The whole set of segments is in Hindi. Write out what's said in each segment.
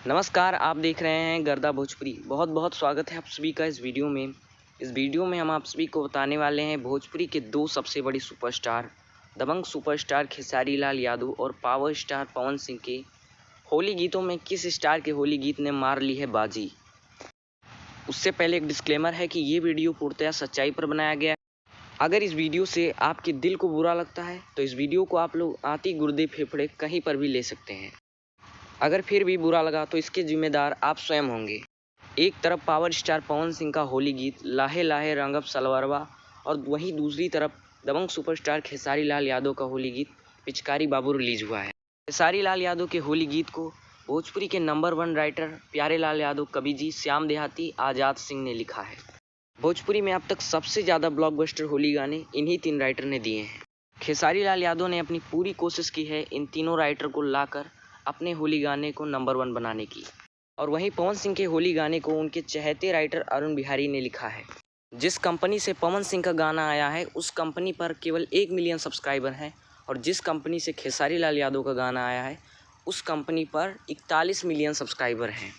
नमस्कार, आप देख रहे हैं गर्दा भोजपुरी। बहुत बहुत स्वागत है आप सभी का इस वीडियो में। इस वीडियो में हम आप सभी को बताने वाले हैं भोजपुरी के दो सबसे बड़े सुपरस्टार दबंग सुपरस्टार खेसारी लाल यादव और पावर स्टार पवन सिंह के होली गीतों में किस स्टार के होली गीत ने मार ली है बाजी। उससे पहले एक डिस्क्लेमर है कि ये वीडियो पूर्णतः सच्चाई पर बनाया गया है। अगर इस वीडियो से आपके दिल को बुरा लगता है तो इस वीडियो को आप लोग आती गुर्दे फेफड़े कहीं पर भी ले सकते हैं। अगर फिर भी बुरा लगा तो इसके जिम्मेदार आप स्वयं होंगे। एक तरफ पावर स्टार पवन सिंह का होली गीत लाहे लाहे रंगब सलवरवा और वहीं दूसरी तरफ दबंग सुपरस्टार खेसारी लाल यादव का होली गीत पिचकारी बाबू रिलीज हुआ है। खेसारी लाल यादव के होली गीत को भोजपुरी के नंबर 1 राइटर प्यारे लाल यादव कवि जी, श्याम देहाती, आजाद सिंह ने लिखा है। भोजपुरी में अब तक सबसे ज़्यादा ब्लॉकबस्टर होली गाने इन्हीं 3 राइटर ने दिए हैं। खेसारी लाल यादव ने अपनी पूरी कोशिश की है इन तीनों राइटर को लाकर अपने होली गाने को नंबर 1 बनाने की। और वहीं पवन सिंह के होली गाने को उनके चहेते राइटर अरुण बिहारी ने लिखा है। जिस कंपनी से पवन सिंह का गाना आया है उस कंपनी पर केवल 1 मिलियन सब्सक्राइबर हैं और जिस कंपनी से खेसारी लाल यादव का गाना आया है उस कंपनी पर 41 मिलियन सब्सक्राइबर हैं।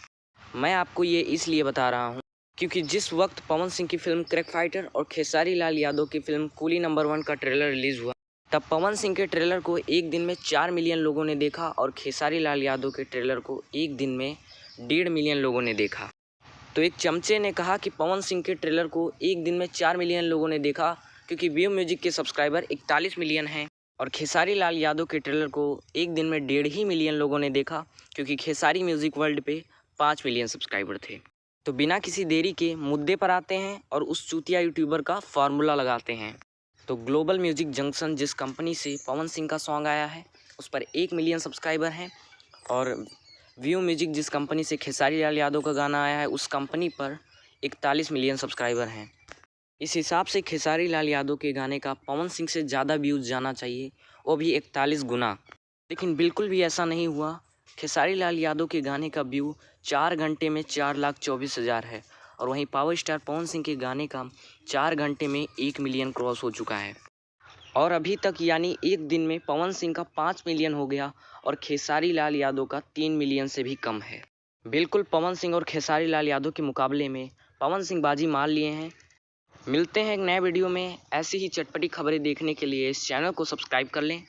मैं आपको ये इसलिए बता रहा हूँ क्योंकि जिस वक्त पवन सिंह की फिल्म क्रैक फाइटर और खेसारी लाल यादव की फिल्म कूली नंबर 1 का ट्रेलर रिलीज़ हुआ तब पवन सिंह के ट्रेलर को एक दिन में 4 मिलियन लोगों ने देखा और खेसारी लाल यादव के ट्रेलर को एक दिन में 1.5 मिलियन लोगों ने देखा। तो एक चमचे ने कहा कि पवन सिंह के ट्रेलर को एक दिन में 4 मिलियन लोगों ने देखा क्योंकि व्यू म्यूजिक के सब्सक्राइबर 41 मिलियन हैं और खेसारी लाल यादव के ट्रेलर को एक दिन में 1.5 मिलियन लोगों ने देखा क्योंकि खेसारी म्यूजिक वर्ल्ड पे 5 मिलियन सब्सक्राइबर थे। तो बिना किसी देरी के मुद्दे पर आते हैं और उस चूतिया यूट्यूबर का फार्मूला लगाते हैं। तो ग्लोबल म्यूजिक जंक्शन जिस कंपनी से पवन सिंह का सॉन्ग आया है उस पर 1 मिलियन सब्सक्राइबर हैं और व्यू म्यूजिक जिस कंपनी से खेसारी लाल यादव का गाना आया है उस कंपनी पर 41 मिलियन सब्सक्राइबर हैं। इस हिसाब से खेसारी लाल यादव के गाने का पवन सिंह से ज़्यादा व्यूज़ जाना चाहिए, वो भी 41 गुना। लेकिन बिल्कुल भी ऐसा नहीं हुआ। खेसारी लाल यादव के गाने का व्यू 4 घंटे में 4,24,000 है और वहीं पावर स्टार पवन सिंह के गाने का 4 घंटे में 1 मिलियन क्रॉस हो चुका है। और अभी तक यानी एक दिन में पवन सिंह का 5 मिलियन हो गया और खेसारी लाल यादव का 3 मिलियन से भी कम है। बिल्कुल पवन सिंह और खेसारी लाल यादव के मुकाबले में पवन सिंह बाजी मार लिए हैं। मिलते हैं एक नए वीडियो में। ऐसी ही चटपटी खबरें देखने के लिए इस चैनल को सब्सक्राइब कर लें।